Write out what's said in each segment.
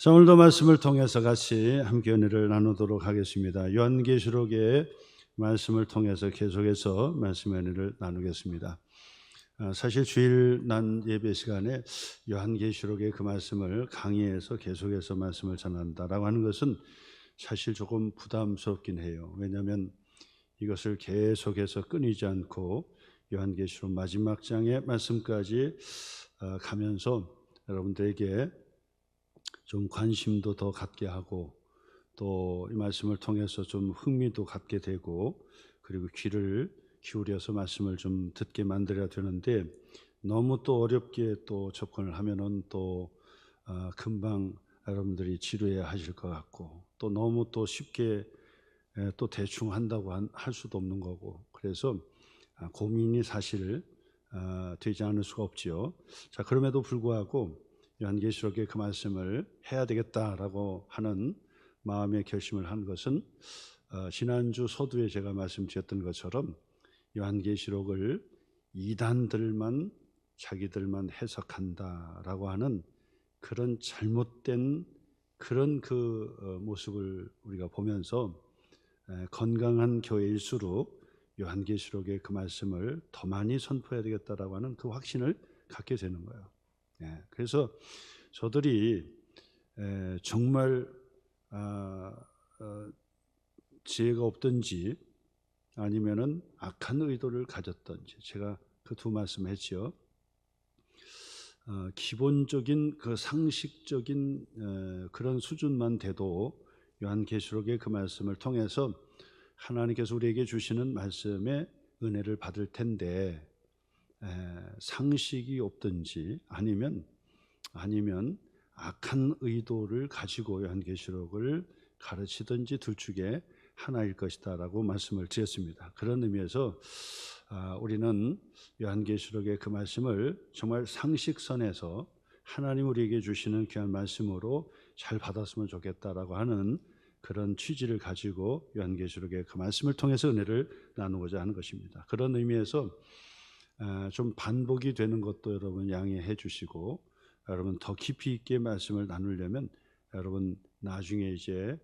자, 오늘도 말씀을 통해서 같이 함께 은혜를 나누도록 하겠습니다. 요한계시록의 말씀을 통해서 계속해서 말씀의 은혜를 나누겠습니다. 사실 주일 난 예배 시간에 요한계시록의 그 말씀을 강의해서 계속해서 말씀을 전한다라고 하는 것은 사실 조금 부담스럽긴 해요. 왜냐하면 이것을 계속해서 끊이지 않고 요한계시록 마지막 장의 말씀까지 가면서 여러분들에게 좀 관심도 더 갖게 하고 또 이 말씀을 통해서 좀 흥미도 갖게 되고 그리고 귀를 기울여서 말씀을 좀 듣게 만들어야 되는데 너무 또 어렵게 또 접근을 하면은 또 금방 여러분들이 지루해 하실 것 같고 또 너무 또 쉽게 또 대충 한다고 할 수도 없는 거고 그래서 고민이 사실 되지 않을 수가 없지요. 자, 그럼에도 불구하고 요한계시록의 그 말씀을 해야 되겠다라고 하는 마음의 결심을 한 것은 지난주 서두에 제가 말씀드렸던 것처럼 요한계시록을 이단들만 자기들만 해석한다라고 하는 그런 잘못된 그런 그 모습을 우리가 보면서 건강한 교회일수록 요한계시록의 그 말씀을 더 많이 선포해야 되겠다라고 하는 그 확신을 갖게 되는 거예요. 그래서 저들이 정말 지혜가 없든지 아니면은 악한 의도를 가졌든지 제가 그 두 말씀했죠. 기본적인 그 상식적인 그런 수준만 돼도 요한계시록의 그 말씀을 통해서 하나님께서 우리에게 주시는 말씀의 은혜를 받을 텐데 상식이 없든지 아니면 악한 의도를 가지고 요한계시록을 가르치든지 둘 중에 하나일 것이다라고 말씀을 드렸습니다. 그런 의미에서 우리는 요한계시록의 그 말씀을 정말 상식선에서 하나님 우리에게 주시는 귀한 말씀으로 잘 받았으면 좋겠다라고 하는 그런 취지를 가지고 요한계시록의 그 말씀을 통해서 은혜를 나누고자 하는 것입니다. 그런 의미에서 좀 반복이 되는 것도 여러분 양해해 주시고 여러분 더 깊이 있게 말씀을 나누려면 여러분 나중에 이제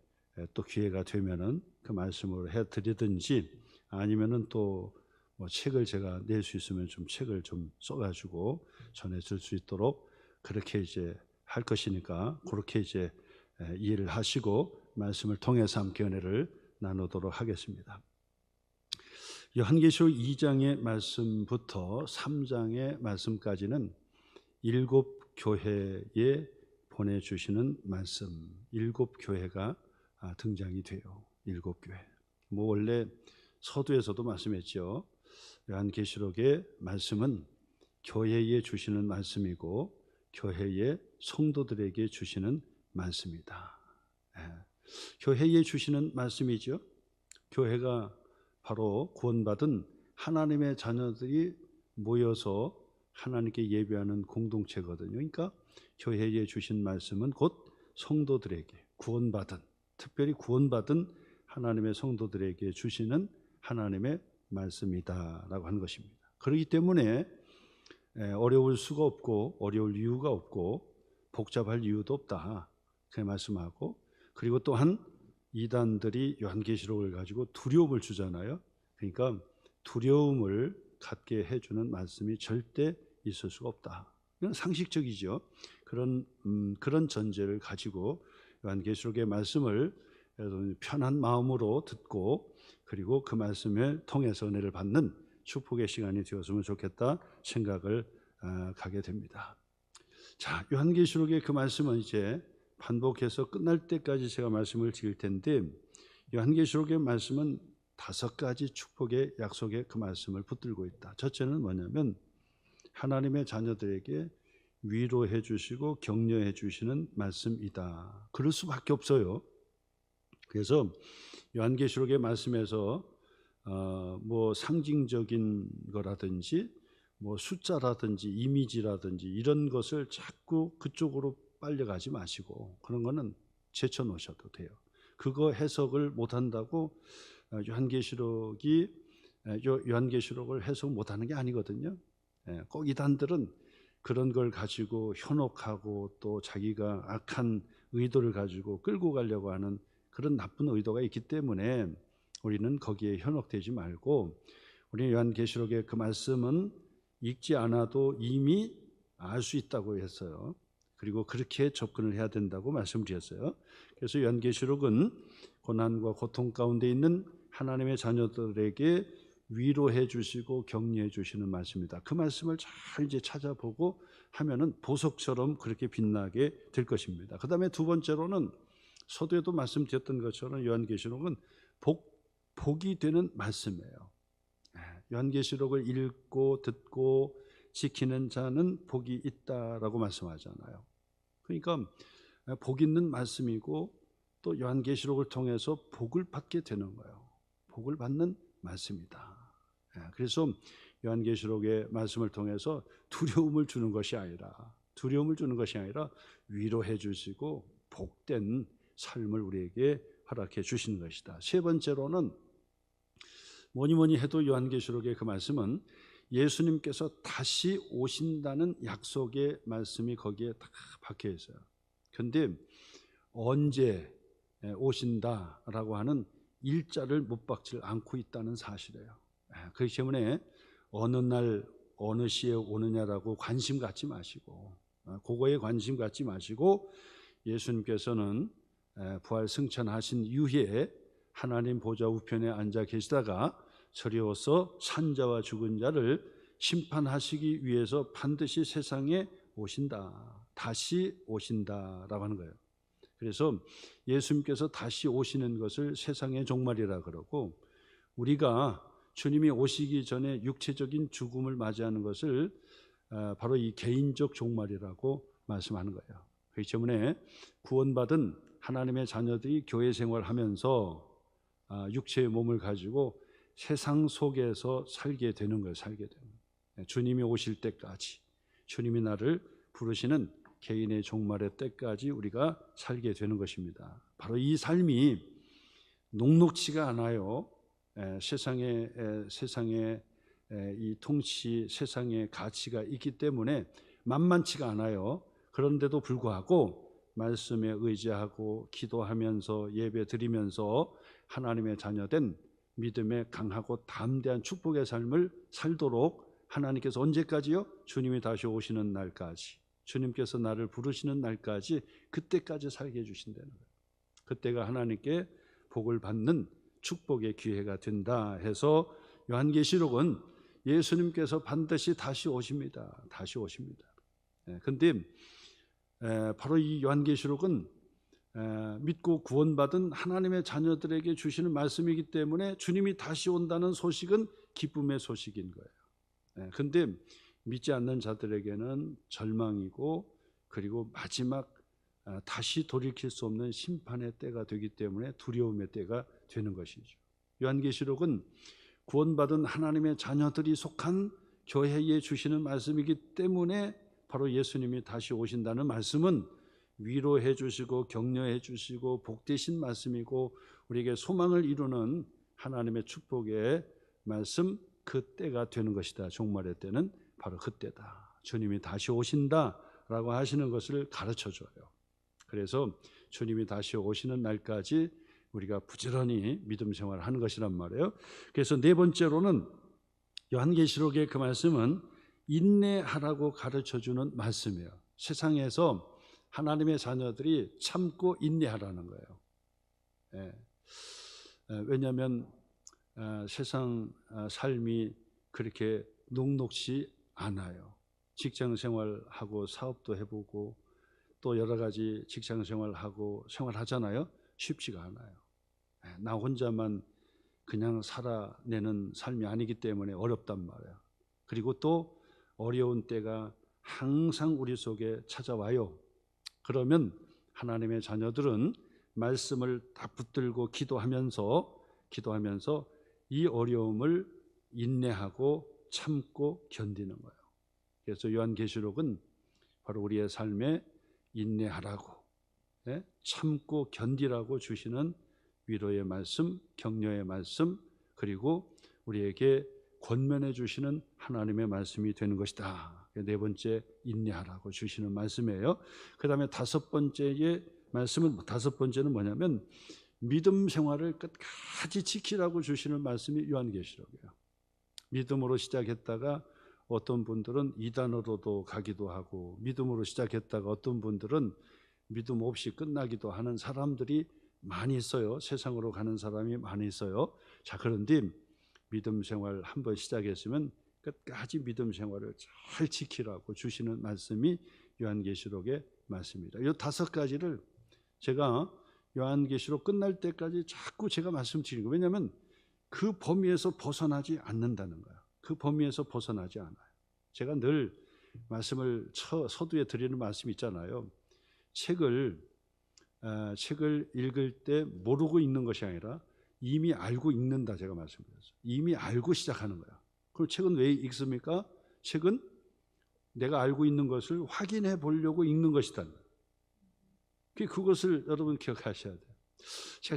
또 기회가 되면은 그 말씀으로 해 드리든지 아니면은 또 뭐 책을 제가 낼 수 있으면 좀 책을 좀 써가지고 전해줄 수 있도록 그렇게 이제 할 것이니까 그렇게 이제 이해를 하시고 말씀을 통해서 함께 은혜를 나누도록 하겠습니다. 요한계시록 2장의 말씀부터 3장의 말씀까지는 7 교회에 보내주시는 말씀, 7 교회가 등장이 돼요. 7 교회. 뭐 원래 서두에서도 말씀했죠. 요한계시록의 말씀은 교회에 주시는 말씀이고 교회의 성도들에게 주시는 말씀이다. 교회에 주시는 말씀이죠. 교회가 바로 구원받은 하나님의 자녀들이 모여서 하나님께 예배하는 공동체거든요. 그러니까 교회에 주신 말씀은 곧 성도들에게 구원받은, 특별히 구원받은 하나님의 성도들에게 주시는 하나님의 말씀이다라고 하는 것입니다. 그렇기 때문에 어려울 수가 없고 어려울 이유가 없고 복잡할 이유도 없다 그렇게 말씀하고 그리고 또한 이단들이 요한계시록을 가지고 두려움을 주잖아요. 그러니까 두려움을 갖게 해주는 말씀이 절대 있을 수가 없다. 이건 상식적이죠. 그런 전제를 가지고 요한계시록의 말씀을 여러분 편한 마음으로 듣고 그리고 그 말씀을 통해서 은혜를 받는 축복의 시간이 되었으면 좋겠다 생각을 가게 됩니다. 자, 요한계시록의 그 말씀은 이제 반복해서 끝날 때까지 제가 말씀을 드릴 텐데 요한계시록의 말씀은 5가지 축복의 약속의 그 말씀을 붙들고 있다. 첫째는 뭐냐면 하나님의 자녀들에게 위로해 주시고 격려해 주시는 말씀이다. 그럴 수밖에 없어요. 그래서 요한계시록의 말씀에서 뭐 상징적인 거라든지 뭐 숫자라든지 이미지라든지 이런 것을 자꾸 그쪽으로 빨려가지 마시고 그런 거는 제쳐 놓으셔도 돼요. 그거 해석을 못한다고 요한계시록을 해석 못하는 게 아니거든요. 꼭 이단들은 그런 걸 가지고 현혹하고 또 자기가 악한 의도를 가지고 끌고 가려고 하는 그런 나쁜 의도가 있기 때문에 우리는 거기에 현혹되지 말고, 우리 요한계시록의 그 말씀은 읽지 않아도 이미 알 수 있다고 했어요. 그리고 그렇게 접근을 해야 된다고 말씀드렸어요. 그래서 요한계시록은 고난과 고통 가운데 있는 하나님의 자녀들에게 위로해 주시고 격려해 주시는 말씀입니다. 그 말씀을 잘 이제 찾아보고 하면은 보석처럼 그렇게 빛나게 될 것입니다. 그 다음에 두 번째로는 서두에도 말씀드렸던 것처럼 요한계시록은 복이 되는 말씀이에요. 요한계시록을 읽고 듣고 지키는 자는 복이 있다라고 말씀하잖아요. 그러니까 복 있는 말씀이고 또 요한계시록을 통해서 복을 받게 되는 거예요. 복을 받는 말씀이다. 그래서 요한계시록의 말씀을 통해서 두려움을 주는 것이 아니라 위로해 주시고 복된 삶을 우리에게 허락해 주시는 것이다. 세 번째로는 뭐니 해도 요한계시록의 그 말씀은 예수님께서 다시 오신다는 약속의 말씀이 거기에 다 박혀 있어요. 그런데 언제 오신다라고 하는 일자를 못 박지 않고 있다는 사실이에요. 그렇기 때문에 어느 날 어느 시에 오느냐라고 관심 갖지 마시고, 그거에 관심 갖지 마시고, 예수님께서는 부활 승천하신 이후에 하나님 보좌 우편에 앉아 계시다가 저리워서 산자와 죽은 자를 심판하시기 위해서 반드시 세상에 오신다, 다시 오신다라고 하는 거예요. 그래서 예수님께서 다시 오시는 것을 세상의 종말이라 그러고, 우리가 주님이 오시기 전에 육체적인 죽음을 맞이하는 것을 바로 이 개인적 종말이라고 말씀하는 거예요. 그렇기 때문에 구원받은 하나님의 자녀들이 교회 생활하면서 육체의 몸을 가지고 세상 속에서 살게 되는 거예요. 주님이 오실 때까지, 주님이 나를 부르시는 개인의 종말의 때까지 우리가 살게 되는 것입니다. 바로 이 삶이 녹록지가 않아요. 세상에 이 통치, 세상의 가치가 있기 때문에 만만치가 않아요. 그런데도 불구하고 말씀에 의지하고 기도하면서 예배 드리면서 하나님의 자녀된 믿음에 강하고 담대한 축복의 삶을 살도록 하나님께서 언제까지요? 주님이 다시 오시는 날까지, 주님께서 나를 부르시는 날까지, 그때까지 살게 해주신다는 거예요. 그때가 하나님께 복을 받는 축복의 기회가 된다 해서 요한계시록은 예수님께서 반드시 다시 오십니다. 그런데 바로 이 요한계시록은 믿고 구원받은 하나님의 자녀들에게 주시는 말씀이기 때문에 주님이 다시 온다는 소식은 기쁨의 소식인 거예요. 그런데 믿지 않는 자들에게는 절망이고, 그리고 마지막 다시 돌이킬 수 없는 심판의 때가 되기 때문에 두려움의 때가 되는 것이죠. 요한계시록은 구원받은 하나님의 자녀들이 속한 교회에 주시는 말씀이기 때문에 바로 예수님이 다시 오신다는 말씀은 위로해 주시고 격려해 주시고 복되신 말씀이고, 우리에게 소망을 이루는 하나님의 축복의 말씀, 그 때가 되는 것이다. 종말의 때는 바로 그때다. 주님이 다시 오신다라고 하시는 것을 가르쳐줘요. 그래서 주님이 다시 오시는 날까지 우리가 부지런히 믿음 생활을 하는 것이란 말이에요. 그래서 네 번째로는 요한계시록의 그 말씀은 인내하라고 가르쳐주는 말씀이에요. 세상에서 하나님의 자녀들이 참고 인내하라는 거예요. 왜냐하면 세상 삶이 그렇게 녹록지 않아요. 직장 생활하고 사업도 해보고 또 여러 가지 직장 생활하고 생활하잖아요. 쉽지가 않아요. 나 혼자만 그냥 살아내는 삶이 아니기 때문에 어렵단 말이에요. 그리고 또 어려운 때가 항상 우리 속에 찾아와요. 그러면 하나님의 자녀들은 말씀을 다 붙들고 기도하면서 이 어려움을 인내하고 참고 견디는 거예요. 그래서 요한계시록은 바로 우리의 삶에 인내하라고, 참고 견디라고 주시는 위로의 말씀, 격려의 말씀, 그리고 우리에게 권면해 주시는 하나님의 말씀이 되는 것이다. 네 번째, 인내하라고 주시는 말씀이에요. 그 다음에 다섯 번째에 말씀은 다섯 번째는 뭐냐면 믿음 생활을 끝까지 지키라고 주시는 말씀이 요한계시록이에요. 믿음으로 시작했다가 어떤 분들은 이단으로도 가기도 하고, 믿음으로 시작했다가 어떤 분들은 믿음 없이 끝나기도 하는 사람들이 많이 있어요. 세상으로 가는 사람이 많이 있어요. 자, 그런데 믿음 생활 한번 시작했으면 끝까지 믿음 생활을 잘 지키라고 주시는 말씀이 요한계시록의 말씀입니다. 이 다섯 가지를 제가 요한계시록 끝날 때까지 자꾸 제가 말씀드리는 거예요. 왜냐하면 그 범위에서 벗어나지 않는다는 거예요. 그 범위에서 벗어나지 않아요. 제가 늘 말씀을 서두에 드리는 말씀이 있잖아요. 책을 읽을 때 모르고 읽는 것이 아니라 이미 알고 읽는다, 제가 말씀드렸어요. 이미 알고 시작하는 거야. 그럼 책은 왜 읽습니까? 책은 내가 알고 있는 것을 확인해 보려고 읽는 것이다. 그것을 여러분 기억하셔야 돼요.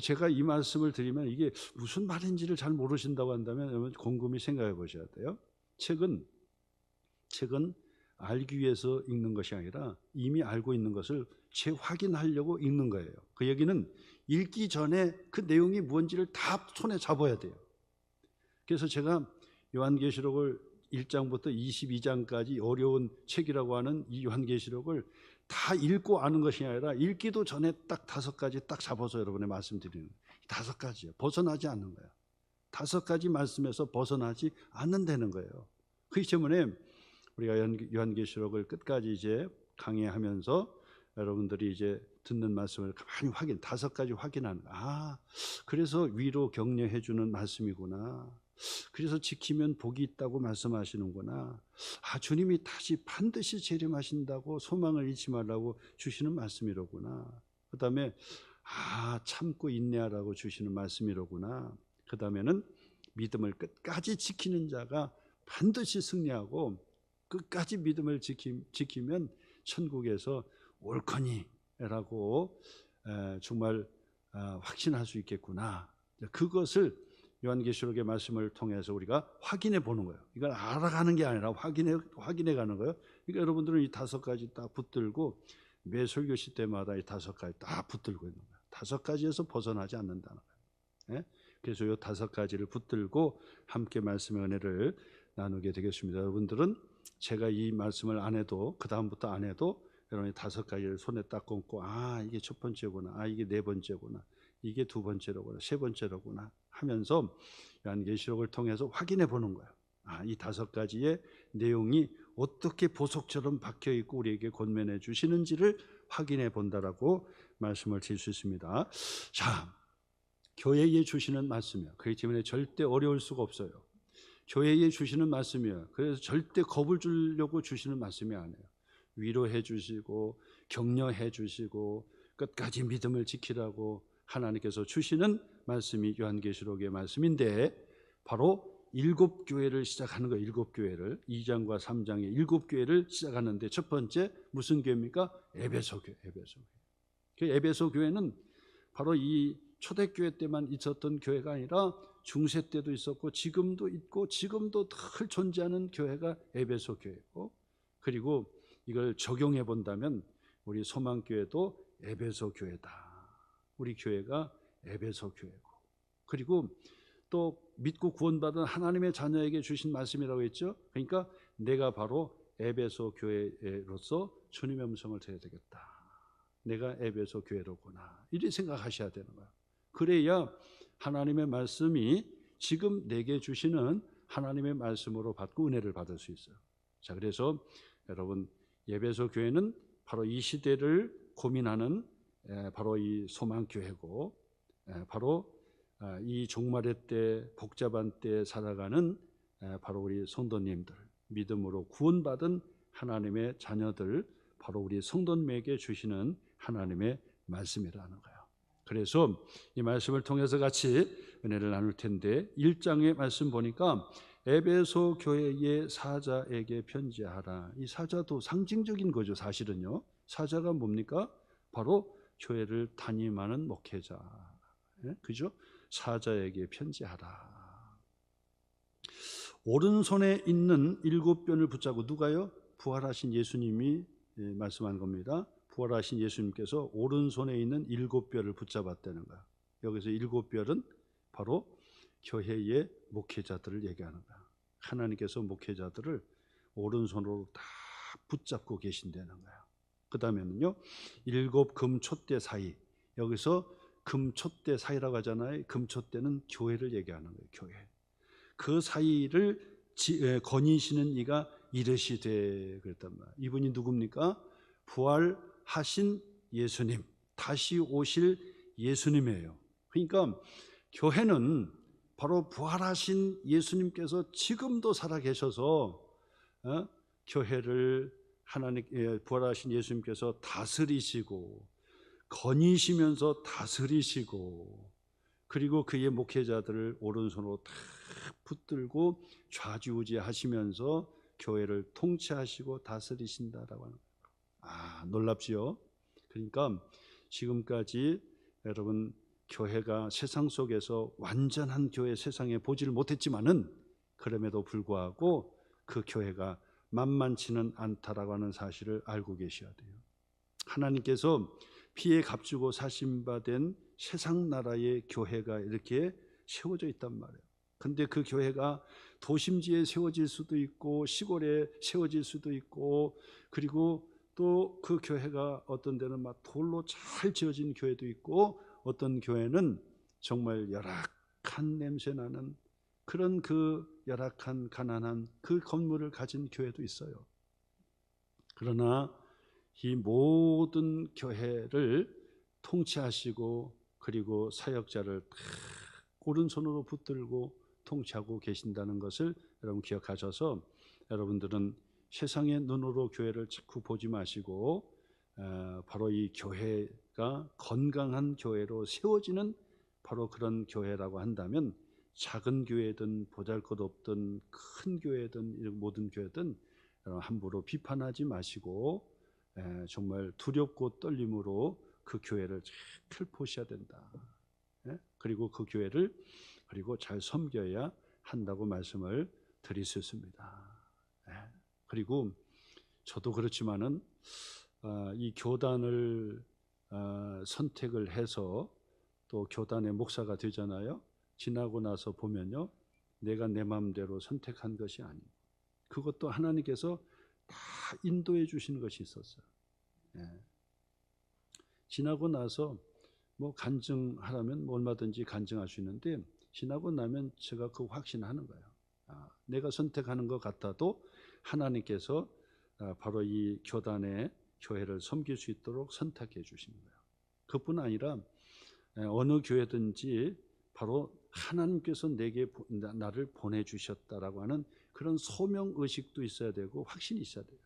제가 이 말씀을 드리면 이게 무슨 말인지를 잘 모르신다고 한다면 여러분 곰곰이 생각해 보셔야 돼요. 책은 알기 위해서 읽는 것이 아니라 이미 알고 있는 것을 재확인하려고 읽는 거예요. 그 얘기는 읽기 전에 그 내용이 뭔지를 다 손에 잡아야 돼요. 그래서 제가 요한계시록을 1장부터 22장까지 어려운 책이라고 하는 이 요한계시록을 다 읽고 아는 것이 아니라 읽기도 전에 딱 다섯 가지 딱 잡아서 여러분에 말씀드리는 거예요. 다섯 가지예요. 벗어나지 않는 거예요. 다섯 가지 말씀에서 벗어나지 않는다는 거예요. 그렇기 때문에 우리가 요한계시록을 끝까지 이제 강의하면서 여러분들이 이제 듣는 말씀을 가만히 다섯 가지 확인하는 거예요. 아, 그래서 위로 격려해 주는 말씀이구나. 그래서 지키면 복이 있다고 말씀하시는구나. 아, 주님이 다시 반드시 재림하신다고 소망을 잃지 말라고 주시는 말씀이로구나. 그 다음에 참고 인내하라고 주시는 말씀이로구나. 그 다음에는 믿음을 끝까지 지키는 자가 반드시 승리하고 끝까지 믿음을 지키면 천국에서 옳거니라고 정말 확신할 수 있겠구나. 그것을 요한계시록의 말씀을 통해서 우리가 확인해 보는 거예요. 이걸 알아가는 게 아니라 확인해 가는 거예요. 그러니까 여러분들은 이 다섯 가지 딱 붙들고 매 설교시 때마다 이 다섯 가지 딱 붙들고 있는 거예요. 다섯 가지에서 벗어나지 않는다는 거예요. 그래서 이 다섯 가지를 붙들고 함께 말씀의 은혜를 나누게 되겠습니다. 여러분들은 제가 이 말씀을 안 해도 그 다음부터 안 해도 여러분이 다섯 가지를 손에 딱 얹고 이게 첫 번째구나, 이게 네 번째구나, 이게 두 번째로구나, 세 번째로구나 하면서 요한계시록을 통해서 확인해 보는 거예요. 이 다섯 가지의 내용이 어떻게 보석처럼 박혀 있고 우리에게 권면해 주시는지를 확인해 본다라고 말씀을 드릴 수 있습니다. 자, 교회에 주시는 말씀이에요. 그렇기 때문에 절대 어려울 수가 없어요. 교회에 주시는 말씀이에요. 그래서 절대 겁을 주려고 주시는 말씀이 아니에요. 위로해 주시고 격려해 주시고 끝까지 믿음을 지키라고 하나님께서 주시는 말씀이 요한계시록의 말씀인데, 바로 일곱 교회를 시작하는 거예요. 일곱 교회를 2장과 3장의 일곱 교회를 시작하는데 첫 번째 무슨 교회입니까? 에베소 교회. 그 에베소 교회는 바로 이 초대교회 때만 있었던 교회가 아니라 중세 때도 있었고 지금도 있고 지금도 늘 존재하는 교회가 에베소 교회고, 그리고 이걸 적용해 본다면 우리 소망교회도 에베소 교회다. 우리 교회가 에베소 교회고, 그리고 또 믿고 구원받은 하나님의 자녀에게 주신 말씀이라고 했죠. 그러니까 내가 바로 에베소 교회로서 주님의 음성을 들어야 되겠다. 내가 에베소 교회로구나. 이렇게 생각하셔야 되는 거예요. 그래야 하나님의 말씀이 지금 내게 주시는 하나님의 말씀으로 받고 은혜를 받을 수 있어요. 자, 그래서 여러분 에베소 교회는 바로 이 시대를 고민하는 바로 이 소망교회고, 바로 이 종말의 때 복잡한 때 살아가는 바로 우리 성도님들, 믿음으로 구원받은 하나님의 자녀들, 바로 우리 성도님에게 주시는 하나님의 말씀이라는 거예요. 그래서 이 말씀을 통해서 같이 은혜를 나눌 텐데 1장의 말씀 보니까 에베소 교회의 사자에게 편지하라. 이 사자도 상징적인 거죠. 사실은요. 사자가 뭡니까? 바로 교회를 담임하는 목회자. 그죠? 사자에게 편지하라. 오른손에 있는 일곱 변을 붙잡고, 누가요? 부활하신 예수님이 말씀한 겁니다. 부활하신 예수님께서 오른손에 있는 7뼈를 붙잡았다는 거야. 여기서 7뼈는 바로 교회의 목회자들을 얘기하는 거야. 하나님께서 목회자들을 오른손으로 다 붙잡고 계신다는 거야. 그 다음에는요, 7 금촛대 사이. 여기서 금촛대 사이라고 하잖아요. 금촛대는 교회를 얘기하는 거예요. 교회. 그 사이를 거니시는 이가 이르시되 그랬단 말이에요. 이분이 누굽니까? 부활하신 예수님, 다시 오실 예수님이에요. 그러니까 교회는 바로 부활하신 예수님께서 지금도 살아계셔서 교회를 하나님 부활하신 예수님께서 다스리시고 거니시면서 다스리시고 그리고 그의 목회자들을 오른손으로 다 붙들고 좌지우지하시면서 교회를 통치하시고 다스리신다라고 하는 거예요. 놀랍지요? 그러니까 지금까지 여러분 교회가 세상 속에서 완전한 교회 세상에 보지를 못했지만은 그럼에도 불구하고 그 교회가 만만치는 않다라고 하는 사실을 알고 계셔야 돼요. 하나님께서 피에 값주고 사신바된 세상 나라의 교회가 이렇게 세워져 있단 말이에요. 근데 그 교회가 도심지에 세워질 수도 있고 시골에 세워질 수도 있고 그리고 또 그 교회가 어떤 데는 막 돌로 잘 지어진 교회도 있고 어떤 교회는 정말 열악한 냄새 나는 그런 그 열악한 가난한 그 건물을 가진 교회도 있어요. 그러나 이 모든 교회를 통치하시고 그리고 사역자를 오른손으로 붙들고 통치하고 계신다는 것을 여러분 기억하셔서 여러분들은 세상의 눈으로 교회를 자꾸 보지 마시고 바로 이 교회가 건강한 교회로 세워지는 바로 그런 교회라고 한다면 작은 교회든 보잘것없든 큰 교회든 이런 모든 교회든 함부로 비판하지 마시고 정말 두렵고 떨림으로 그 교회를 잘 살포셔야 된다. 그리고 그 교회를 그리고 잘 섬겨야 한다고 말씀을 드릴 수 있습니다. 그리고 저도 그렇지만은 이 교단을 선택을 해서 또 교단의 목사가 되잖아요. 지나고 나서 보면요, 내가 내 마음대로 선택한 것이 아니고 그것도 하나님께서 다 인도해 주시는 것이 있었어요. 지나고 나서 뭐 간증하라면 뭐 얼마든지 간증할 수 있는데 지나고 나면 제가 그 확신하는 거예요. 내가 선택하는 것 같아도 하나님께서 바로 이 교단의 교회를 섬길 수 있도록 선택해 주시는 거예요. 그뿐 아니라 어느 교회든지 바로 하나님께서 내게 나를 보내주셨다라고 하는 그런 소명의식도 있어야 되고 확신이 있어야 돼요.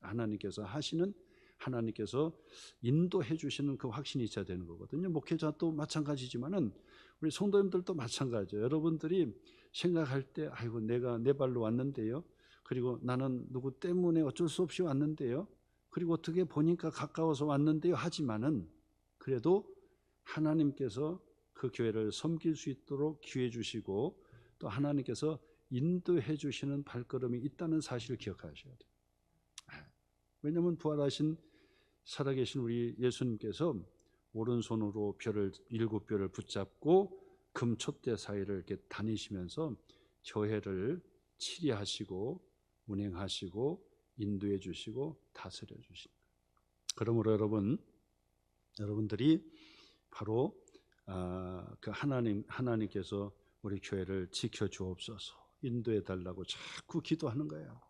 하나님께서 하시는 하나님께서 인도해 주시는 그 확신이 있어야 되는 거거든요. 목회자도 마찬가지지만은 우리 성도님들도 마찬가지예요. 여러분들이 생각할 때 아이고 내가 내 발로 왔는데요. 그리고 나는 누구 때문에 어쩔 수 없이 왔는데요. 그리고 어떻게 보니까 가까워서 왔는데요. 하지만은 그래도 하나님께서 그 교회를 섬길 수 있도록 기회 주시고 또 하나님께서 인도해 주시는 발걸음이 있다는 사실을 기억하셔야 돼요. 왜냐하면 부활하신 살아계신 우리 예수님께서 오른손으로 7뼈를 붙잡고 금촛대 사이를 이렇게 다니시면서 교회를 치리하시고 운행하시고 인도해 주시고 다스려 주십니다. 그러므로 여러분들이 바로 그 하나님께서 우리 교회를 지켜 주옵소서 인도해 달라고 자꾸 기도하는 거예요.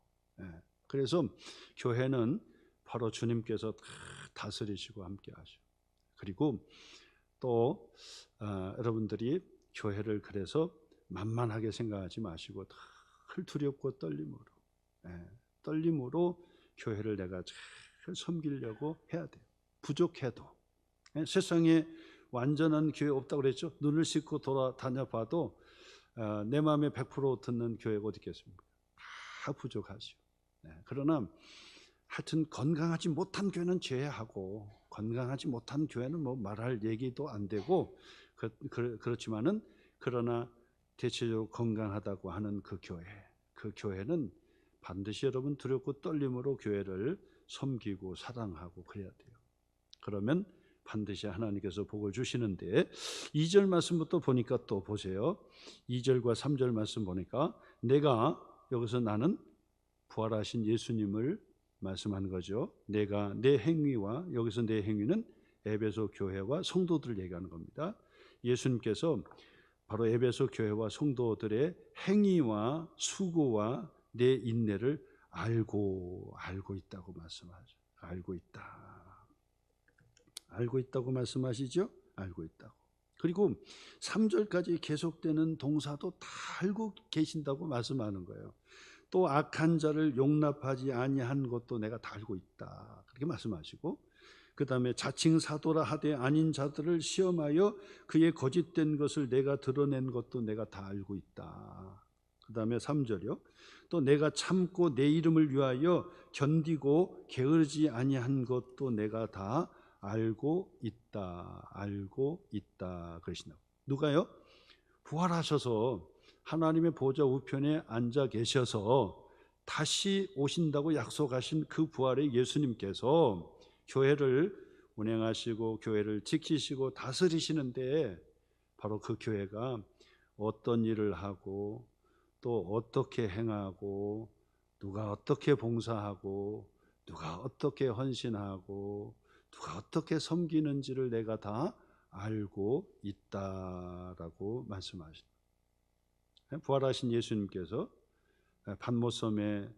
그래서 교회는 바로 주님께서 다스리시고 함께 하시고 그리고 또 여러분들이 교회를 그래서 만만하게 생각하지 마시고 늘 두렵고 떨림으로 교회를 내가 잘 섬기려고 해야 돼요. 부족해도 세상에 완전한 교회 없다고 그랬죠. 눈을 씻고 돌아다녀 봐도 내 마음에 100% 듣는 교회가 어디 있겠습니까? 다 부족하죠. 그러나 하여튼 건강하지 못한 교회는 제외하고 건강하지 못한 교회는 뭐 말할 얘기도 안 되고 그렇지만은 그러나 대체적으로 건강하다고 하는 그 교회는 반드시 여러분 두렵고 떨림으로 교회를 섬기고 사랑하고 그래야 돼요. 그러면 반드시 하나님께서 복을 주시는데 2절 말씀부터 보니까 또 보세요. 2절과 3절 말씀 보니까 내가 여기서 나는 부활하신 예수님을 말씀하는 거죠. 내가 내 행위와 여기서 내 행위는 에베소 교회와 성도들을 얘기하는 겁니다. 예수님께서 바로 에베소 교회와 성도들의 행위와 수고와 내 인내를 알고 있다고 말씀하죠. 알고 있다고 말씀하시죠. 알고 있다고. 그리고 3절까지 계속되는 동사도 다 알고 계신다고 말씀하는 거예요. 또 악한 자를 용납하지 아니한 것도 내가 다 알고 있다. 그렇게 말씀하시고, 그 다음에 자칭 사도라 하되 아닌 자들을 시험하여 그의 거짓된 것을 내가 드러낸 것도 내가 다 알고 있다. 그 다음에 3절이요. 또 내가 참고 내 이름을 위하여 견디고 게으르지 아니한 것도 내가 다 알고 있다. 그러신다고. 누가요? 부활하셔서 하나님의 보좌 우편에 앉아 계셔서 다시 오신다고 약속하신 그 부활의 예수님께서 교회를 운행하시고 교회를 지키시고 다스리시는데 바로 그 교회가 어떤 일을 하고 또 어떻게 행하고 누가 어떻게 봉사하고 누가 어떻게 헌신하고 누가 어떻게 섬기는지를 내가 다 알고 있다라고 말씀하십니다. 부활하신 예수님께서 patmos섬에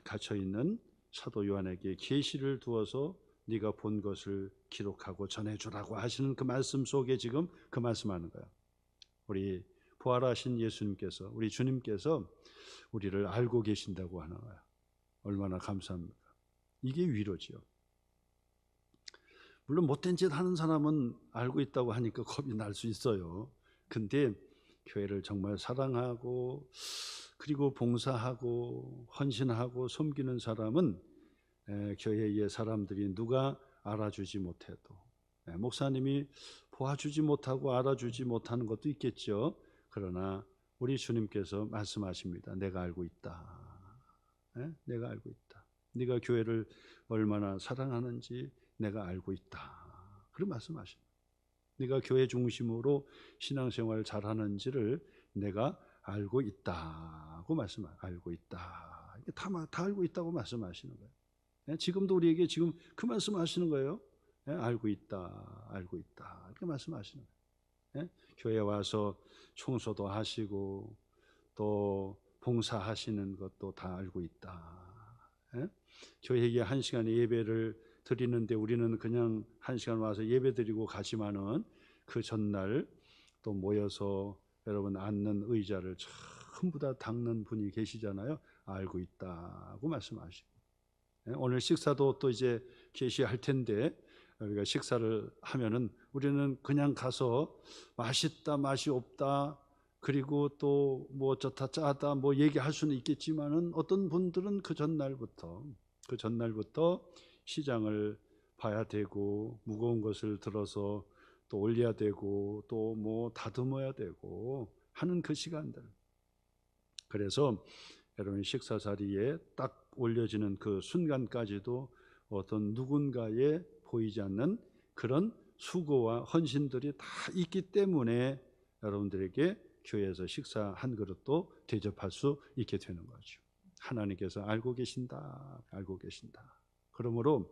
갇혀 있는 사도 요한에게 계시를 두어서 네가 본 것을 기록하고 전해주라고 하시는 그 말씀 속에 지금 그 말씀하는 거예요. 우리 부활하신 예수님께서, 우리 주님께서 우리를 알고 계신다고 하는 거예요. 얼마나 감사합니까? 이게 위로지요. 물론 못된 짓 하는 사람은 알고 있다고 하니까 겁이 날 수 있어요. 근데 교회를 정말 사랑하고 그리고 봉사하고 헌신하고 섬기는 사람은 교회의 사람들이 누가 알아주지 못해도 목사님이 보아주지 못하고 알아주지 못하는 것도 있겠죠. 그러나 우리 주님께서 말씀하십니다. 내가 알고 있다. 내가 알고 있다. 네가 교회를 얼마나 사랑하는지 내가 알고 있다. 그런 말씀하십니다. 네가 교회 중심으로 신앙생활 잘하는지를 내가 알고 있다고 알고 있다. 이게 다 알고 있다고 말씀하시는 거예요. 지금도 우리에게 지금 그 말씀하시는 거예요. 알고 있다. 이렇게 말씀하시는 거예요. 교회 와서 청소도 하시고 또 봉사하시는 것도 다 알고 있다. 교회에 1시간 예배를 드리는데 우리는 그냥 1시간 와서 예배 드리고 가지만은 그 전날 또 모여서 여러분 앉는 의자를 전부 다 닦는 분이 계시잖아요. 알고 있다고 말씀하시고, 오늘 식사도 또 이제 계시할 텐데 우리가 식사를 하면은 우리는 그냥 가서 맛있다 맛이 없다 그리고 또 뭐 어쩌다 짜다 뭐 얘기할 수는 있겠지만은 어떤 분들은 그 전날부터 시장을 봐야 되고 무거운 것을 들어서 또 올려야 되고 또 뭐 다듬어야 되고 하는 그 시간들. 그래서 여러분 식사 자리에 딱 올려지는 그 순간까지도 어떤 누군가의 보이지 않는 그런 수고와 헌신들이 다 있기 때문에 여러분들에게 교회에서 식사 한 그릇도 대접할 수 있게 되는 거죠. 하나님께서 알고 계신다. 그러므로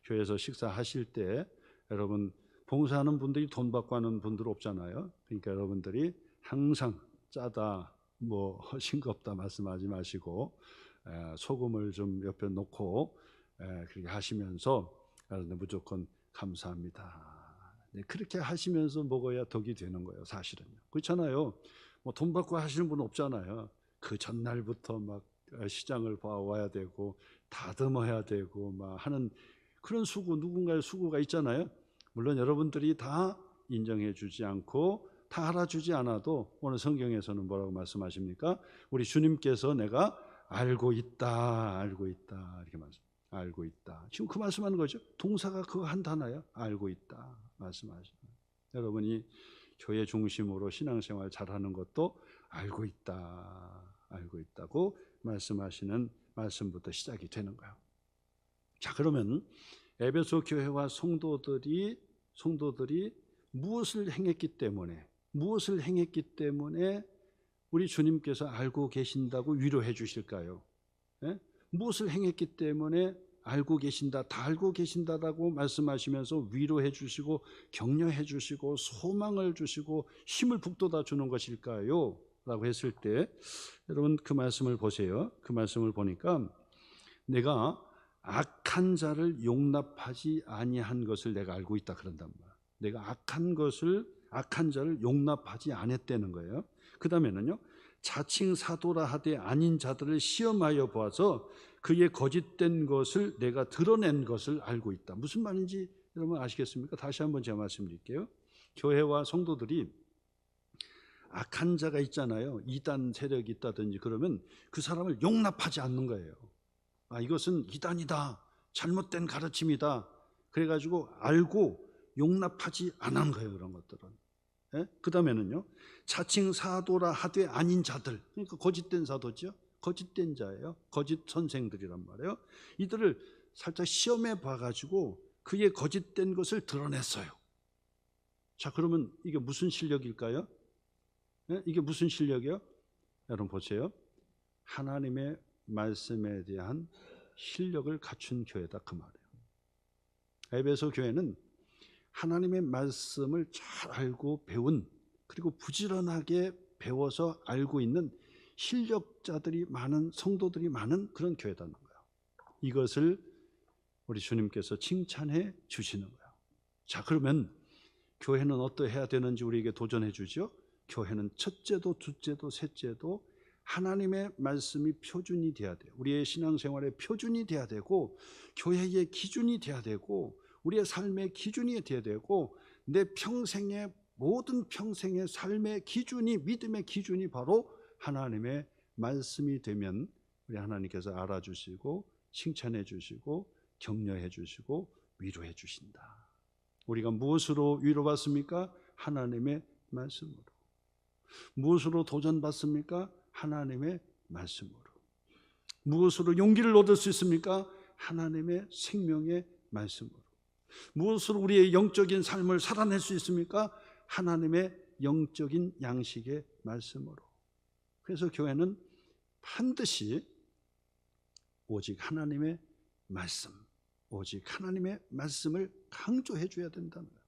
교회에서 식사하실 때 여러분 봉사하는 분들이 돈 받고 하는 분들 없잖아요. 그러니까 여러분들이 항상 짜다 뭐 싱겁다 말씀하지 마시고 소금을 좀 옆에 놓고 그렇게 하시면서 무조건 감사합니다. 그렇게 하시면서 먹어야 덕이 되는 거예요. 사실은요. 그렇잖아요. 뭐 돈 받고 하시는 분 없잖아요. 그 전날부터 막 시장을 봐와야 되고 다듬어야 되고 막 하는 그런 수고, 누군가의 수고가 있잖아요. 물론 여러분들이 다 인정해 주지 않고 다 알아주지 않아도 오늘 성경에서는 뭐라고 말씀하십니까? 우리 주님께서 내가 알고 있다 이렇게 알고 있다. 지금 그 말씀하는 거죠. 동사가 그거 한 단어야. 알고 있다 말씀하시는. 여러분이 교회 중심으로 신앙생활 잘하는 것도 알고 있다고 말씀하시는 말씀부터 시작이 되는 거예요. 자, 그러면 에베소 교회와 성도들이 무엇을 행했기 때문에 우리 주님께서 알고 계신다고 위로해 주실까요? 예? 무엇을 행했기 때문에 알고 계신다, 다 알고 계신다라고 말씀하시면서 위로해 주시고 격려해 주시고 소망을 주시고 힘을 북돋아 주는 것일까요? 라고 했을 때 여러분 그 말씀을 보세요. 그 말씀을 보니까 내가 악한 자를 용납하지 아니한 것을 내가 알고 있다 그런단 말이에요. 내가 악한 자를 용납하지 않았다는 거예요. 그 다음에는요, 자칭 사도라 하되 아닌 자들을 시험하여 보아서 그의 거짓된 것을 내가 드러낸 것을 알고 있다. 무슨 말인지 여러분 아시겠습니까? 다시 한번 제가 말씀드릴게요. 교회와 성도들이 악한 자가 있잖아요. 이단 세력이 있다든지 그러면 그 사람을 용납하지 않는 거예요. 이것은 이단이다, 잘못된 가르침이다, 그래가지고 알고 용납하지 않은 거예요. 그런 것들은. 예? 그 다음에는요, 자칭 사도라 하되 아닌 자들, 그러니까 거짓된 사도죠. 거짓된 자예요. 거짓 선생들이란 말이에요. 이들을 살짝 시험해 봐가지고 그의 거짓된 것을 드러냈어요. 자, 그러면 이게 무슨 실력일까요? 예? 이게 무슨 실력이에요? 여러분 보세요. 하나님의 말씀에 대한 실력을 갖춘 교회다 그 말이에요. 에베소 교회는 하나님의 말씀을 잘 알고 배운, 그리고 부지런하게 배워서 알고 있는 실력자들이 많은, 성도들이 많은 그런 교회다는 거예요. 이것을 우리 주님께서 칭찬해 주시는 거예요. 자, 그러면 교회는 어떠해야 되는지 우리에게 도전해 주죠. 교회는 첫째도 둘째도 셋째도 하나님의 말씀이 표준이 돼야 돼요. 우리의 신앙생활의 표준이 돼야 되고, 교회의 기준이 돼야 되고, 우리의 삶의 기준이 돼야 되고, 내 평생의 모든 평생의 삶의 기준이, 믿음의 기준이 바로 하나님의 말씀이 되면 우리 하나님께서 알아주시고 칭찬해 주시고 격려해 주시고 위로해 주신다. 우리가 무엇으로 위로받습니까? 하나님의 말씀으로. 무엇으로 도전받습니까? 하나님의 말씀으로. 무엇으로 용기를 얻을 수 있습니까? 하나님의 생명의 말씀으로. 무엇으로 우리의 영적인 삶을 살아낼 수 있습니까? 하나님의 영적인 양식의 말씀으로. 그래서 교회는 반드시 오직 하나님의 말씀, 오직 하나님의 말씀을 강조해 줘야 된다는 거예요.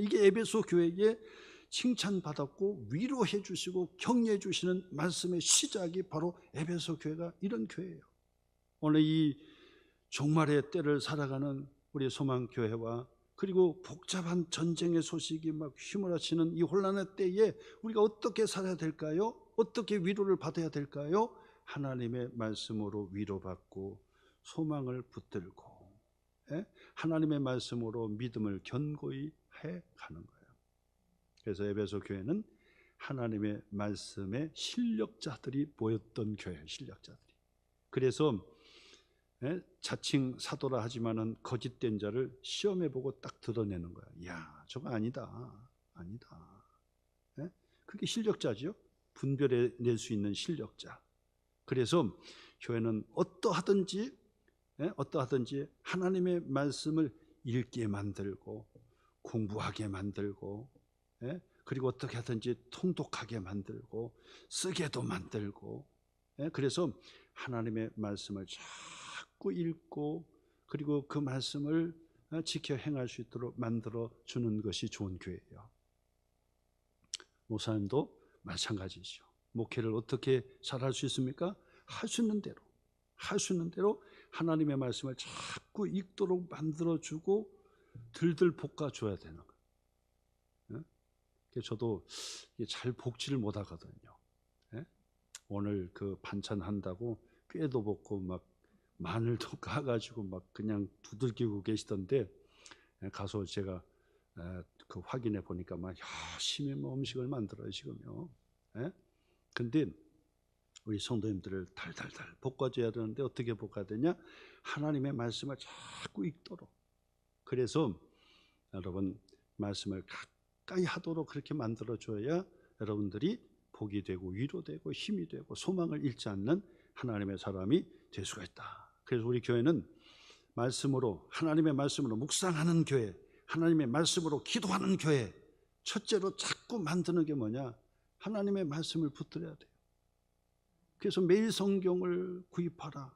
이게 에베소 교회에 칭찬받았고 위로해 주시고 격려해 주시는 말씀의 시작이 바로 에베소 교회가 이런 교회예요. 오늘 이 종말의 때를 살아가는 우리 소망교회와, 그리고 복잡한 전쟁의 소식이 막 휘몰아치는 이 혼란의 때에 우리가 어떻게 살아야 될까요? 어떻게 위로를 받아야 될까요? 하나님의 말씀으로 위로받고 소망을 붙들고, 하나님의 말씀으로 믿음을 견고히 해가는 거예요. 그래서 에베소 교회는 하나님의 말씀의 실력자들이 모였던 교회예요. 실력자들이. 그래서 자칭 사도라 하지만은 거짓된 자를 시험해보고 딱 드러내는 거야. 야, 저거 아니다. 그게 실력자죠. 분별해낼 수 있는 실력자. 그래서 교회는 어떠하든지 하나님의 말씀을 읽게 만들고 공부하게 만들고, 그리고 어떻게 하든지 통독하게 만들고 쓰게도 만들고, 그래서 하나님의 말씀을 자꾸 읽고, 그리고 그 말씀을 지켜 행할 수 있도록 만들어 주는 것이 좋은 교회예요. 목사님도 마찬가지죠. 목회를 어떻게 잘할 수 있습니까? 할 수 있는 대로 하나님의 말씀을 자꾸 읽도록 만들어주고 들들 볶아줘야 되는 거예요. 저도 잘 볶지를 못하거든요. 오늘 그 반찬 한다고 꾀도 볶고 막 마늘도 까가지고 막 그냥 두들기고 계시던데, 가서 제가 그 확인해 보니까 막 열심히 음식을 만들어요 지금요. 근데 우리 성도님들을 달달달 볶아줘야 되는데 어떻게 볶아야 되냐? 하나님의 말씀을 자꾸 읽도록. 그래서 여러분 말씀을 가까이 하도록 그렇게 만들어줘야 여러분들이 복이 되고 위로되고 힘이 되고 소망을 잃지 않는 하나님의 사람이 될 수가 있다. 그래서 우리 교회는 말씀으로, 하나님의 말씀으로 묵상하는 교회, 하나님의 말씀으로 기도하는 교회, 첫째로 자꾸 만드는 게 뭐냐? 하나님의 말씀을 붙들어야 돼요. 그래서 매일 성경을 구입하라.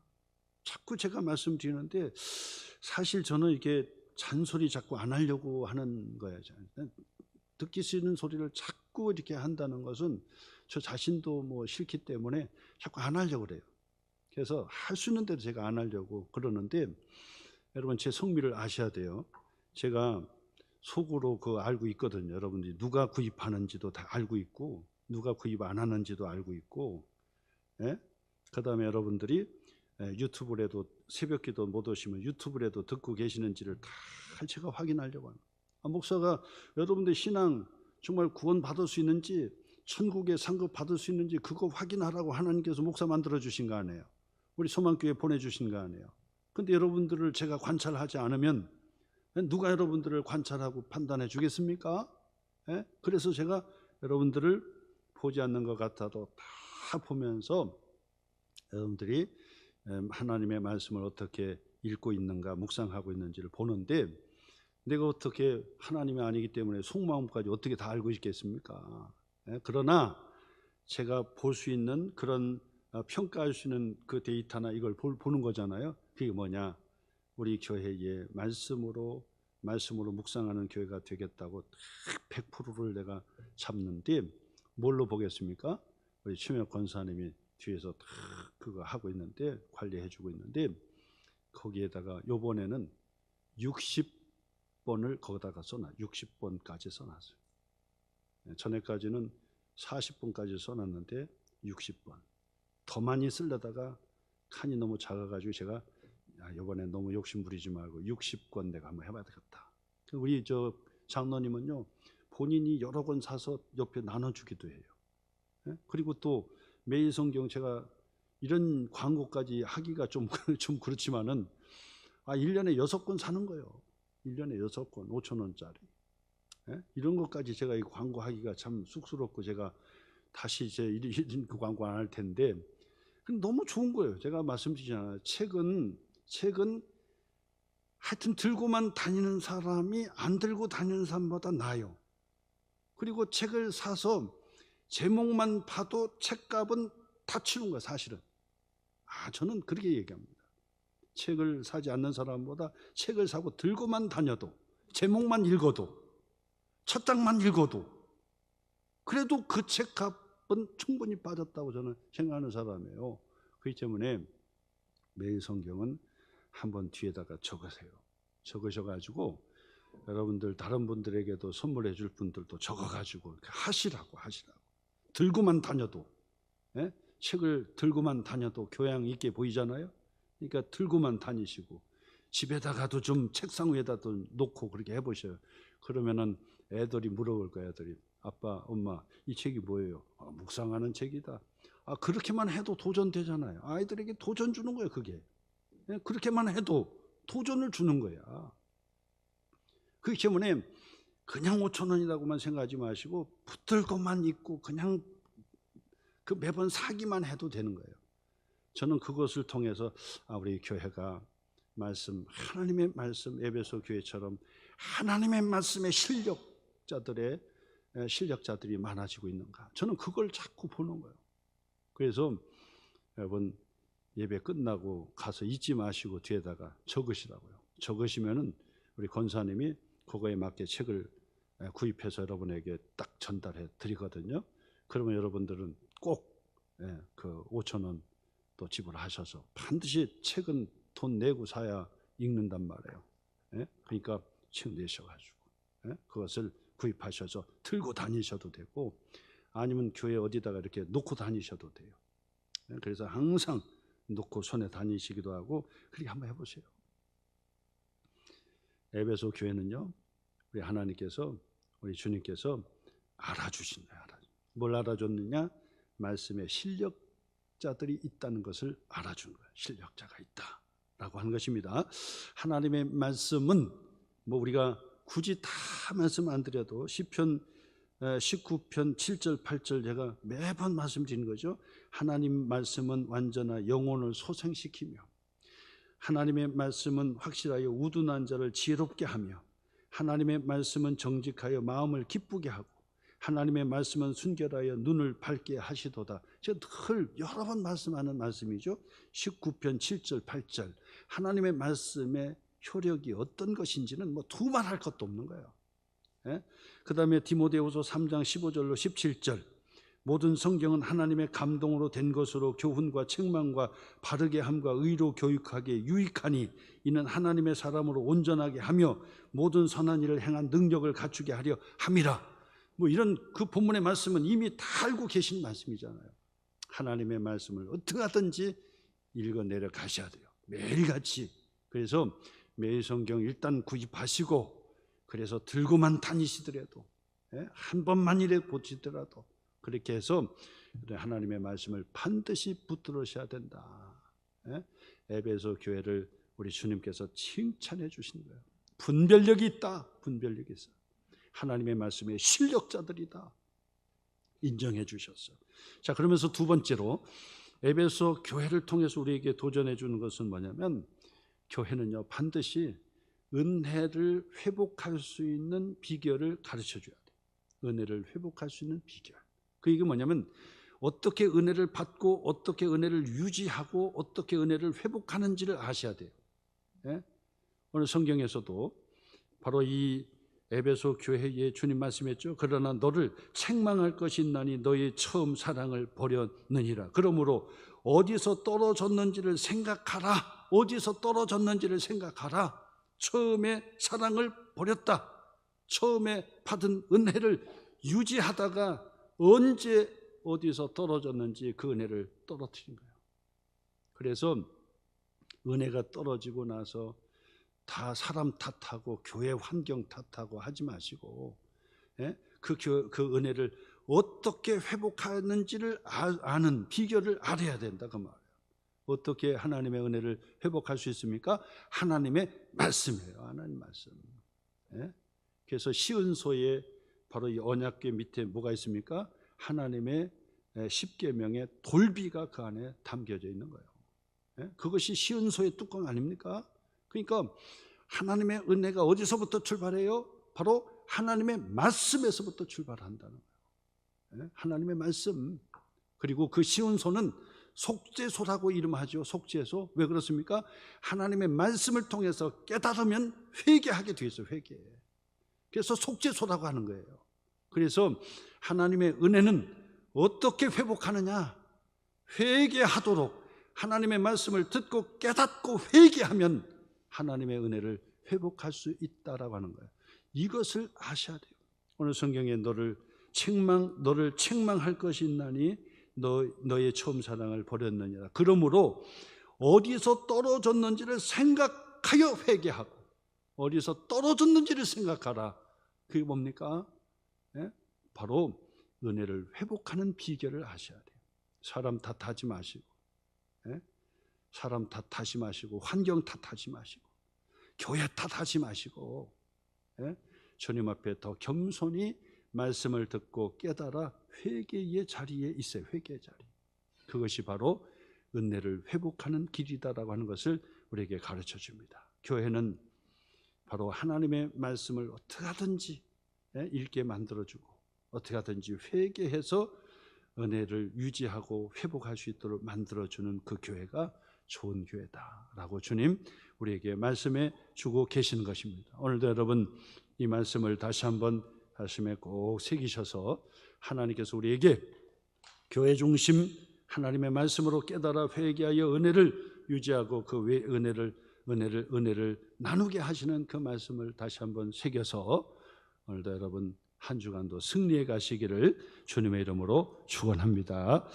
자꾸 제가 말씀드리는데 사실 저는 이게 잔소리 자꾸 안 하려고 하는 거예요. 듣기 싫은 소리를 자꾸 이렇게 한다는 것은 저 자신도 뭐 싫기 때문에 자꾸 안 하려고 그래요. 그래서 할 수 있는 대로 제가 안 하려고 그러는데, 여러분 제 성미를 아셔야 돼요. 제가 속으로 그거 알고 있거든요. 여러분들이 누가 구입하는지도 다 알고 있고, 누가 구입 안 하는지도 알고 있고, 예? 그 다음에 여러분들이 유튜브라도 새벽기도 못 오시면 유튜브라도 듣고 계시는지를 다 제가 확인하려고 합니다. 목사가 여러분들 신앙 정말 구원 받을 수 있는지, 천국에 상급 받을 수 있는지 그거 확인하라고 하나님께서 목사 만들어 주신 거 아니에요. 우리 소망교회 보내주신 거 아니에요. 근데 여러분들을 제가 관찰하지 않으면 누가 여러분들을 관찰하고 판단해 주겠습니까? 예? 그래서 제가 여러분들을 보지 않는 것 같아도 다 보면서 여러분들이 하나님의 말씀을 어떻게 읽고 있는가, 묵상하고 있는지를 보는데, 내가 어떻게 하나님이 아니기 때문에 속마음까지 어떻게 다 알고 있겠습니까? 예? 그러나 제가 볼 수 있는 그런 평가할 수 있는 그 데이터나 이걸 보는 거잖아요. 그게 뭐냐? 우리 교회에 말씀으로 묵상하는 교회가 되겠다고 100%를 내가 잡는데, 뭘로 보겠습니까? 우리 최명 권사님이 뒤에서 다 그거 하고 있는데, 관리해 주고 있는데, 거기에다가 요번에는 60번을 거기다가 써놔. 60번까지 써놨어요. 전에까지는 40번까지 써놨는데 60번. 더 많이 쓰려다가 칸이 너무 작아가지고 제가 이번에 너무 욕심 부리지 말고 60권 내가 한번 해봐야 되겠다. 우리 저 장로님은요, 본인이 여러 권 사서 옆에 나눠주기도 해요. 그리고 또 매일 성경, 제가 이런 광고까지 하기가 좀 그렇지만은 1년에 6권 사는 거예요. 1년에 6권 5,000원짜리. 이런 것까지 제가 이 광고하기가 참 쑥스럽고, 제가 다시 이제 이런 그 광고 안 할 텐데, 너무 좋은 거예요. 제가 말씀드리잖아요. 책은 하여튼 들고만 다니는 사람이 안 들고 다니는 사람보다 나아요. 그리고 책을 사서 제목만 봐도 책값은 다 치는 거예요, 사실은. 저는 그렇게 얘기합니다. 책을 사지 않는 사람보다 책을 사고 들고만 다녀도, 제목만 읽어도, 첫 장만 읽어도, 그래도 그 책값은 충분히 빠졌다고 저는 생각하는 사람이에요. 그렇기 때문에 매일 성경은 한번 뒤에다가 적으세요. 적으셔가지고 여러분들 다른 분들에게도 선물해 줄 분들도 적어가지고 하시라고. 들고만 다녀도, 책을 들고만 다녀도 교양 있게 보이잖아요. 그러니까 들고만 다니시고, 집에다가도 좀 책상 위에다도 놓고 그렇게 해보셔요. 그러면은 애들이 물어볼 거예요. 애들이, 아빠, 엄마, 이 책이 뭐예요? 묵상하는 책이다. 그렇게만 해도 도전되잖아요. 아이들에게 도전 주는 거예요, 그게. 그렇게만 해도 도전을 주는 거야. 그렇기 때문에 그냥 5,000원이라고만 생각하지 마시고, 붙들 것만 있고 그냥 그 매번 사기만 해도 되는 거예요. 저는 그것을 통해서 우리 교회가 하나님의 말씀, 에베소 교회처럼 하나님의 말씀의 실력자들이 많아지고 있는가, 저는 그걸 자꾸 보는 거예요. 그래서 여러분 예배 끝나고 가서 잊지 마시고 뒤에다가 적으시라고요. 적으시면은 우리 권사님이 그거에 맞게 책을 구입해서 여러분에게 딱 전달해 드리거든요. 그러면 여러분들은 꼭 그 5,000원 또 지불하셔서 반드시 책은 돈 내고 사야 읽는단 말이에요. 그러니까 책 내셔가지고 그것을 구입하셔서 들고 다니셔도 되고, 아니면 교회 어디다가 이렇게 놓고 다니셔도 돼요. 그래서 항상 놓고 손에 다니시기도 하고, 그렇게 한번 해보세요. 에베소 교회는요, 우리 하나님께서, 우리 주님께서 알아주신 거예요. 뭘 알아줬느냐? 말씀에 실력자들이 있다는 것을 알아준 거예요. 실력자가 있다라고 하는 것입니다. 하나님의 말씀은 우리가 굳이 다 말씀 안 드려도 시편 19편 7절 8절 제가 매번 말씀드리는 거죠. 하나님 말씀은 완전한 영혼을 소생시키며 하나님의 말씀은 확실하여 우둔한 자를 지혜롭게 하며 하나님의 말씀은 정직하여 마음을 기쁘게 하고 하나님의 말씀은 순결하여 눈을 밝게 하시도다. 제가 늘 여러 번 말씀하는 말씀이죠. 19편 7절 8절 하나님의 말씀의 효력이 어떤 것인지는 뭐 두말할 것도 없는 거예요. 그 다음에 디모데후서 3장 15절로 17절 모든 성경은 하나님의 감동으로 된 것으로 교훈과 책망과 바르게 함과 의로 교육하기에 유익하니 이는 하나님의 사람으로 온전하게 하며 모든 선한 일을 행한 능력을 갖추게 하려 함이라. 뭐 이런 그 본문의 말씀은 이미 다 알고 계신 말씀이잖아요. 하나님의 말씀을 어떻게 하든지 읽어내려 가셔야 돼요. 매일같이. 그래서 매일 성경 일단 구입하시고 그래서 들고만 다니시더라도 한 번만이라도 보시더라도 그렇게 해서 하나님의 말씀을 반드시 붙들으셔야 된다. 에베소 교회를 우리 주님께서 칭찬해 주신 거예요. 분별력이 있다. 분별력이 있어. 하나님의 말씀의 실력자들이다. 인정해 주셨어요. 자, 그러면서 두 번째로 에베소 교회를 통해서 우리에게 도전해 주는 것은 뭐냐면 교회는요 반드시 은혜를 회복할 수 있는 비결을 가르쳐 줘야 돼요. 은혜를 회복할 수 있는 비결. 그 이게 뭐냐면 어떻게 은혜를 받고 어떻게 은혜를 유지하고 어떻게 은혜를 회복하는지를 아셔야 돼요. 오늘 성경에서도 바로 이 에베소 교회에 주님 말씀했죠. 그러나 너를 책망할 것이 있나니 너의 처음 사랑을 버렸느니라. 그러므로 어디서 떨어졌는지를 생각하라. 어디서 떨어졌는지를 생각하라. 처음에 사랑을 버렸다. 처음에 받은 은혜를 유지하다가 언제 어디서 떨어졌는지 그 은혜를 떨어뜨린 거예요. 그래서 은혜가 떨어지고 나서 다 사람 탓하고 교회 환경 탓하고 하지 마시고 그 은혜를 어떻게 회복하는지를 아는 비결을 알아야 된다 그 말이에요. 어떻게 하나님의 은혜를 회복할 수 있습니까? 하나님의 말씀이에요. 하나님 말씀. 그래서 시은소에 바로 이 언약궤 밑에 뭐가 있습니까? 하나님의 십계명의 돌비가 그 안에 담겨져 있는 거예요. 그것이 시은소의 뚜껑 아닙니까? 그러니까 하나님의 은혜가 어디서부터 출발해요? 바로 하나님의 말씀에서부터 출발한다는 거예요. 하나님의 말씀. 그리고 그 시은소는 속죄소라고 이름하죠. 속죄소. 왜 그렇습니까? 하나님의 말씀을 통해서 깨달으면 회개하게 돼 있어요. 회개. 그래서 속죄소라고 하는 거예요. 그래서 하나님의 은혜는 어떻게 회복하느냐? 회개하도록 하나님의 말씀을 듣고 깨닫고 회개하면 하나님의 은혜를 회복할 수 있다라고 하는 거예요. 이것을 아셔야 돼요. 오늘 성경에 너를 책망할 것이 있나니 너의 처음 사랑을 버렸느니라. 그러므로 어디서 떨어졌는지를 생각하여 회개하고 어디서 떨어졌는지를 생각하라. 그게 뭡니까? 바로 은혜를 회복하는 비결을 아셔야 돼요. 사람 탓하지 마시고 사람 탓하지 마시고 환경 탓하지 마시고 교회 탓하지 마시고 주님 앞에 더 겸손히 말씀을 듣고 깨달아 회개의 자리에 있어요. 회개의 자리. 그것이 바로 은혜를 회복하는 길이다라고 하는 것을 우리에게 가르쳐 줍니다. 교회는 바로 하나님의 말씀을 어떻게 하든지 읽게 만들어주고 어떻게 하든지 회개해서 은혜를 유지하고 회복할 수 있도록 만들어주는 그 교회가 좋은 교회다라고 주님 우리에게 말씀해 주고 계시는 것입니다. 오늘도 여러분 이 말씀을 다시 한번 가슴에 꼭 새기셔서 하나님께서 우리에게 교회 중심 하나님의 말씀으로 깨달아 회개하여 은혜를 유지하고 그 은혜를 나누게 하시는 그 말씀을 다시 한번 새겨서 오늘도 여러분 한 주간도 승리해 가시기를 주님의 이름으로 축원합니다.